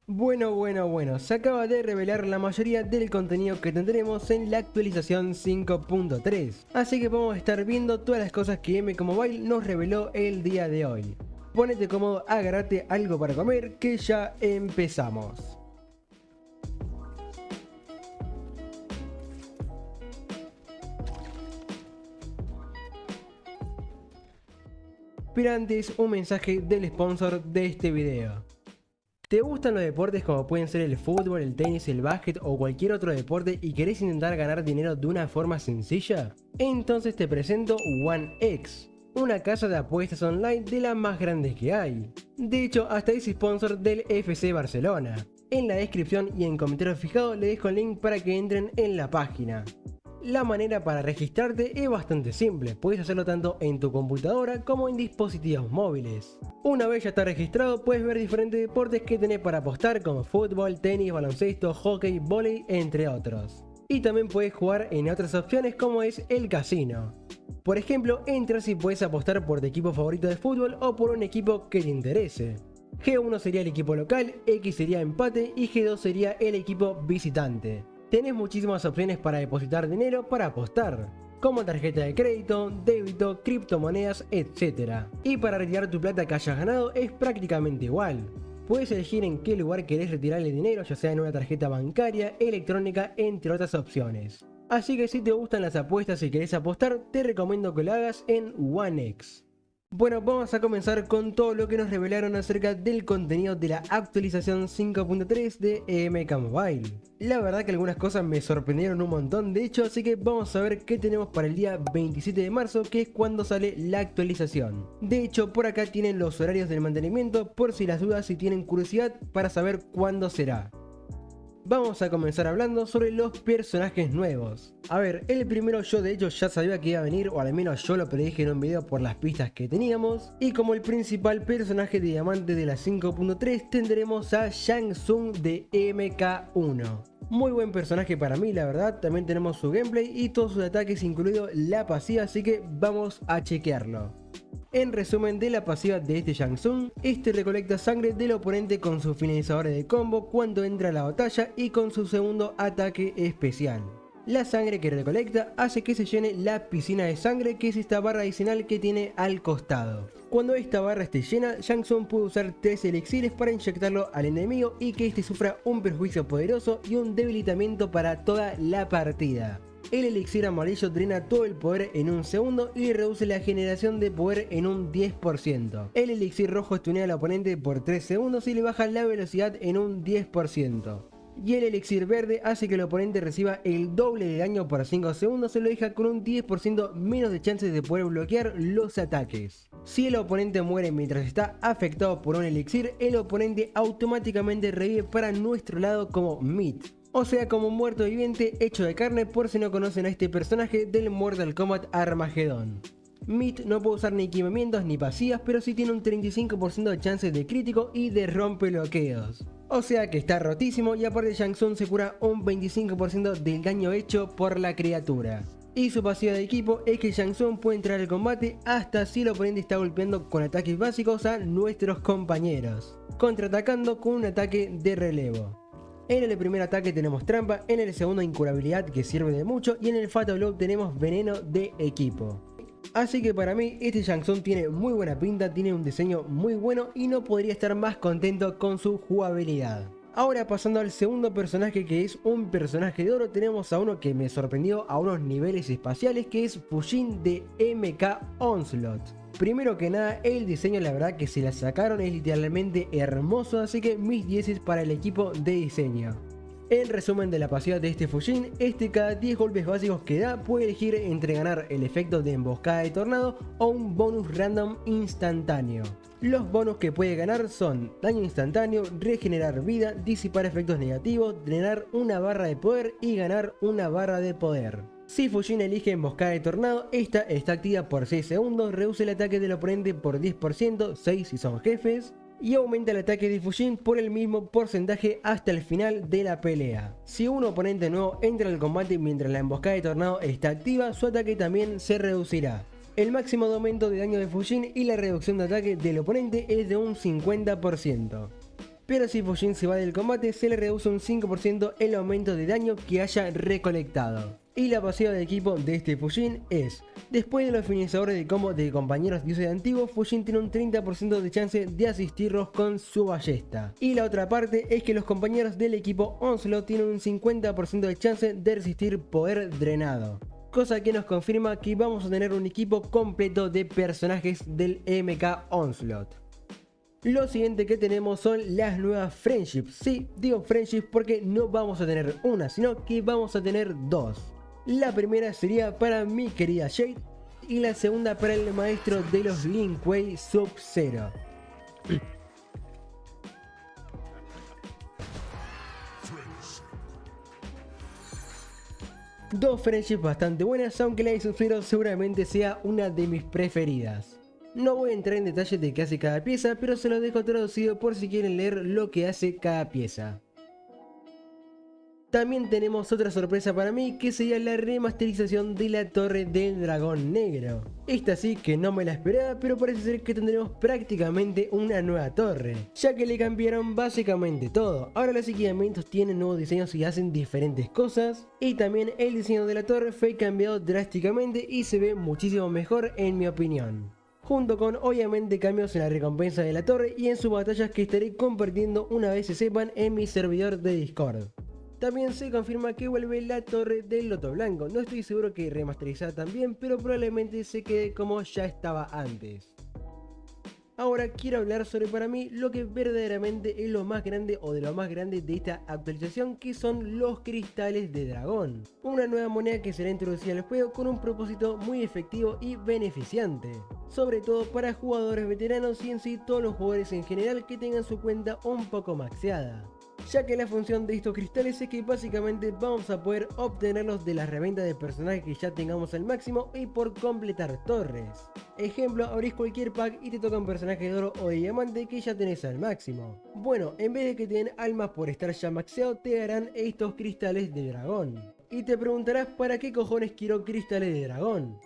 Bueno, se acaba de revelar la mayoría del contenido que tendremos en la actualización 5.3, así que vamos a estar viendo todas las cosas que MK Mobile nos reveló el día de hoy. Ponete cómodo, agárrate algo para comer, que ya empezamos. Pero antes, un mensaje del sponsor de este video. ¿Te gustan los deportes como pueden ser el fútbol, el tenis, el básquet o cualquier otro deporte y querés intentar ganar dinero de una forma sencilla? Entonces te presento OneX, una casa de apuestas online de las más grandes que hay. De hecho, hasta es sponsor del FC Barcelona. En la descripción y en comentario fijado le dejo el link para que entren en la página. La manera para registrarte es bastante simple, puedes hacerlo tanto en tu computadora como en dispositivos móviles. Una vez ya estás registrado puedes ver diferentes deportes que tenés para apostar como fútbol, tenis, baloncesto, hockey, vóley, entre otros. Y también puedes jugar en otras opciones como es el casino. Por ejemplo, entras y puedes apostar por tu equipo favorito de fútbol o por un equipo que te interese. G1 sería el equipo local, X sería empate y G2 sería el equipo visitante. Tenés muchísimas opciones para depositar dinero para apostar, como tarjeta de crédito, débito, criptomonedas, etc. Y para retirar tu plata que hayas ganado es prácticamente igual. Puedes elegir en qué lugar querés retirar el dinero, ya sea en una tarjeta bancaria, electrónica, entre otras opciones. Así que si te gustan las apuestas y querés apostar, te recomiendo que lo hagas en OneX. Bueno, vamos a comenzar con todo lo que nos revelaron acerca del contenido de la actualización 5.3 de MK Mobile. La verdad que algunas cosas me sorprendieron un montón, de hecho, así que vamos a ver qué tenemos para el día 27 de marzo, que es cuando sale la actualización. De hecho, por acá tienen los horarios del mantenimiento, por si las dudas, si tienen curiosidad para saber cuándo será. Vamos a comenzar hablando sobre los personajes nuevos. A ver, el primero yo de hecho ya sabía que iba a venir, o al menos yo lo predije en un video por las pistas que teníamos. Y como el principal personaje de diamante de la 5.3 tendremos a Shang Tsung de MK1. Muy buen personaje para mí, la verdad. También tenemos su gameplay y todos sus ataques, incluido la pasiva, así que vamos a chequearlo. En resumen de la pasiva de este Shang Tsung, este recolecta sangre del oponente con sus finalizadores de combo cuando entra a la batalla y con su segundo ataque especial. La sangre que recolecta hace que se llene la piscina de sangre, que es esta barra adicional que tiene al costado. Cuando esta barra esté llena, Shang Tsung puede usar 3 elixires para inyectarlo al enemigo y que este sufra un perjuicio poderoso y un debilitamiento para toda la partida. El elixir amarillo drena todo el poder en un segundo y reduce la generación de poder en un 10%. El elixir rojo estunea al oponente por 3 segundos y le baja la velocidad en un 10%. Y el elixir verde hace que el oponente reciba el doble de daño por 5 segundos y lo deja con un 10% menos de chances de poder bloquear los ataques. Si el oponente muere mientras está afectado por un elixir, el oponente automáticamente revive para nuestro lado como Meat. O sea, como muerto viviente hecho de carne, por si no conocen a este personaje del Mortal Kombat Armageddon. Meat no puede usar ni equipamientos ni pasivas, pero sí tiene un 35% de chances de crítico y de rompe bloqueos. O sea que está rotísimo, y aparte Shang Tsung se cura un 25% del daño hecho por la criatura. Y su pasiva de equipo es que Shang Tsung puede entrar al combate hasta si el oponente está golpeando con ataques básicos a nuestros compañeros, contraatacando con un ataque de relevo. En el primer ataque tenemos trampa, en el segundo incurabilidad, que sirve de mucho, y en el Fatal Blow tenemos veneno de equipo. Así que para mí este Shang Tsung tiene muy buena pinta, tiene un diseño muy bueno y no podría estar más contento con su jugabilidad. Ahora pasando al segundo personaje, que es un personaje de oro, tenemos a uno que me sorprendió a unos niveles espaciales, que es Fujin de MK Onslaught. Primero que nada, el diseño, la verdad que se la sacaron, es literalmente hermoso, así que mis 10 para el equipo de diseño. En resumen de la pasiva de este Fujin, cada 10 golpes básicos que da puede elegir entre ganar el efecto de emboscada de tornado o un bonus random instantáneo. Los bonus que puede ganar son daño instantáneo, regenerar vida, disipar efectos negativos, drenar una barra de poder y ganar una barra de poder. Si Fujin elige emboscada de tornado, esta está activa por 6 segundos, reduce el ataque del oponente por 10%, 6 si son jefes, y aumenta el ataque de Fujin por el mismo porcentaje hasta el final de la pelea. Si un oponente nuevo entra al combate mientras la emboscada de tornado está activa, su ataque también se reducirá. El máximo de aumento de daño de Fujin y la reducción de ataque del oponente es de un 50%. Pero si Fujin se va del combate, se le reduce un 5% el aumento de daño que haya recolectado. Y la pasiva de equipo de este Fujin es: después de los finalizadores de combo de compañeros dioses antiguos, Fujin tiene un 30% de chance de asistirlos con su ballesta. Y la otra parte es que los compañeros del equipo Onslaught tienen un 50% de chance de resistir poder drenado. Cosa que nos confirma que vamos a tener un equipo completo de personajes del MK Onslaught. Lo siguiente que tenemos son las nuevas Friendships. Sí, digo Friendships porque no vamos a tener una, sino que vamos a tener dos. La primera sería para mi querida Jade y la segunda para el maestro de los Lin Kuei, Sub-Zero. Dos Friendships bastante buenas, aunque la de Sub-Zero seguramente sea una de mis preferidas. No voy a entrar en detalles de qué hace cada pieza, pero se lo dejo traducido por si quieren leer lo que hace cada pieza. También tenemos otra sorpresa para mí, que sería la remasterización de la Torre del Dragón Negro. Esta sí que no me la esperaba, pero parece ser que tendremos prácticamente una nueva torre, ya que le cambiaron básicamente todo. Ahora los equipamientos tienen nuevos diseños y hacen diferentes cosas, y también el diseño de la torre fue cambiado drásticamente y se ve muchísimo mejor en mi opinión. Junto con obviamente cambios en la recompensa de la torre y en sus batallas que estaré compartiendo una vez se sepan en mi servidor de Discord. También se confirma que vuelve la torre del Loto Blanco. No estoy seguro que remasterizada también, pero probablemente se quede como ya estaba antes. Ahora quiero hablar sobre para mí lo que verdaderamente es lo más grande o de lo más grande de esta actualización, que son los cristales de dragón. Una nueva moneda que será introducida al juego con un propósito muy efectivo y beneficiante. Sobre todo para jugadores veteranos y en sí todos los jugadores en general que tengan su cuenta un poco maxeada. Ya que la función de estos cristales es que básicamente vamos a poder obtenerlos de las reventas de personajes que ya tengamos al máximo y por completar torres. Ejemplo, abrís cualquier pack y te toca un personaje de oro o de diamante que ya tenés al máximo. Bueno, en vez de que te den almas por estar ya maxeado, te darán estos cristales de dragón. Y te preguntarás, ¿para qué cojones quiero cristales de dragón?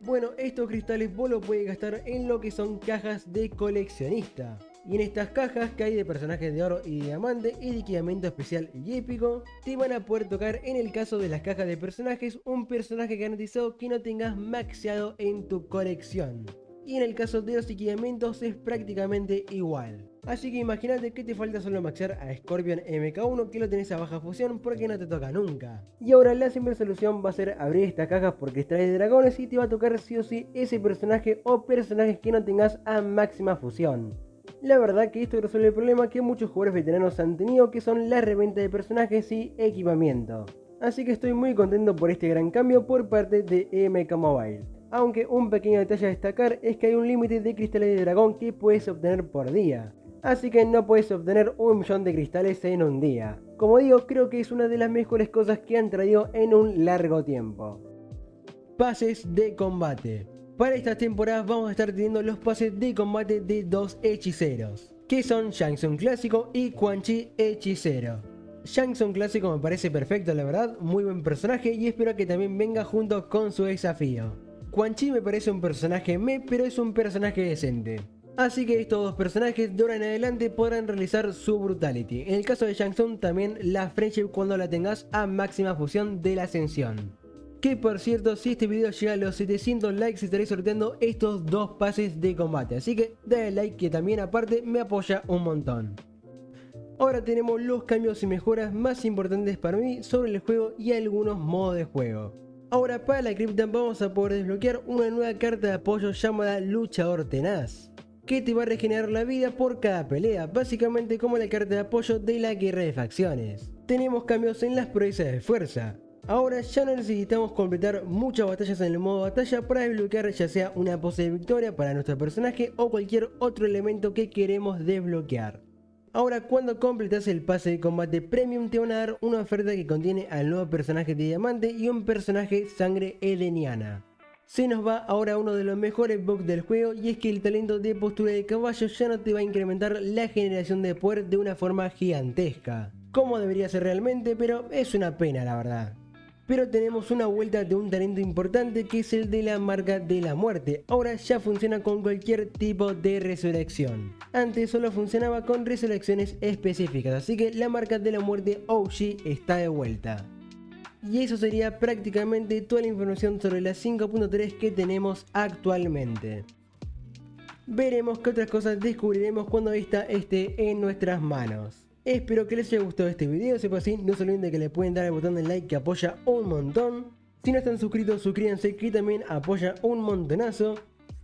Bueno, estos cristales vos los puedes gastar en lo que son cajas de coleccionista. Y en estas cajas que hay de personajes de oro y diamante y de equipamiento especial y épico, te van a poder tocar, en el caso de las cajas de personajes, un personaje garantizado que no tengas maxeado en tu colección. Y en el caso de los equipamientos es prácticamente igual. Así que imagínate que te falta solo maxear a Scorpion MK1, que lo tenés a baja fusión porque no te toca nunca. Y ahora la simple solución va a ser abrir estas cajas por cristales de dragones y te va a tocar sí o sí ese personaje o personajes que no tengas a máxima fusión. La verdad que esto resuelve el problema que muchos jugadores veteranos han tenido, que son la reventa de personajes y equipamiento. Así que estoy muy contento por este gran cambio por parte de MK Mobile. Aunque un pequeño detalle a destacar es que hay un límite de cristales de dragón que puedes obtener por día. Así que no puedes obtener 1 millón de cristales en un día. Como digo, creo que es una de las mejores cosas que han traído en un largo tiempo. Pases de combate. Para estas temporadas vamos a estar teniendo los pases de combate de dos hechiceros, que son Shang Tsung Clásico y Quan Chi Hechicero. Shang Tsung Clásico me parece perfecto, la verdad, muy buen personaje y espero que también venga junto con su desafío. Quan Chi me parece un personaje pero es un personaje decente. Así que estos dos personajes de ahora en adelante podrán realizar su Brutality. En el caso de Shang Tsung también la Friendship cuando la tengas a máxima fusión de la Ascensión. Que por cierto, si este video llega a los 700 likes estaré sorteando estos dos pases de combate. Así que dale like que también aparte me apoya un montón. Ahora tenemos los cambios y mejoras más importantes para mí sobre el juego y algunos modos de juego. Ahora para la cripta vamos a poder desbloquear una nueva carta de apoyo llamada Luchador Tenaz, que te va a regenerar la vida por cada pelea, básicamente como la carta de apoyo de la guerra de facciones. Tenemos cambios en las proezas de fuerza. Ahora ya no necesitamos completar muchas batallas en el modo batalla para desbloquear ya sea una pose de victoria para nuestro personaje o cualquier otro elemento que queremos desbloquear. Ahora cuando completas el pase de combate premium te van a dar una oferta que contiene al nuevo personaje de diamante y un personaje sangre edeniana. Se nos va ahora uno de los mejores bugs del juego, y es que el talento de postura de caballo ya no te va a incrementar la generación de poder de una forma gigantesca, como debería ser realmente, pero es una pena la verdad. Pero tenemos una vuelta de un talento importante que es el de la marca de la muerte. Ahora ya funciona con cualquier tipo de resurrección. Antes solo funcionaba con resurrecciones específicas, así que la marca de la muerte OG está de vuelta. Y eso sería prácticamente toda la información sobre la 5.3 que tenemos actualmente. Veremos qué otras cosas descubriremos cuando esta esté en nuestras manos. Espero que les haya gustado este video, si fue así no se olviden de que le pueden dar al botón de like que apoya un montón. Si no están suscritos suscríbanse que también apoya un montonazo.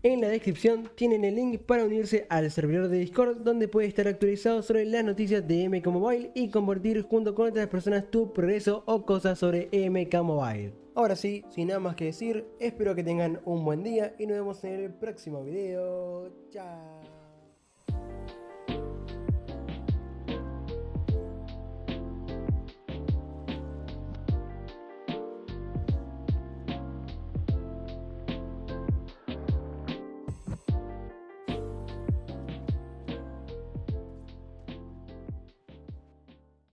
En la descripción tienen el link para unirse al servidor de Discord donde puedes estar actualizado sobre las noticias de MK Mobile y compartir junto con otras personas tu progreso o cosas sobre MK Mobile. Ahora sí, sin nada más que decir, espero que tengan un buen día y nos vemos en el próximo video. Chao.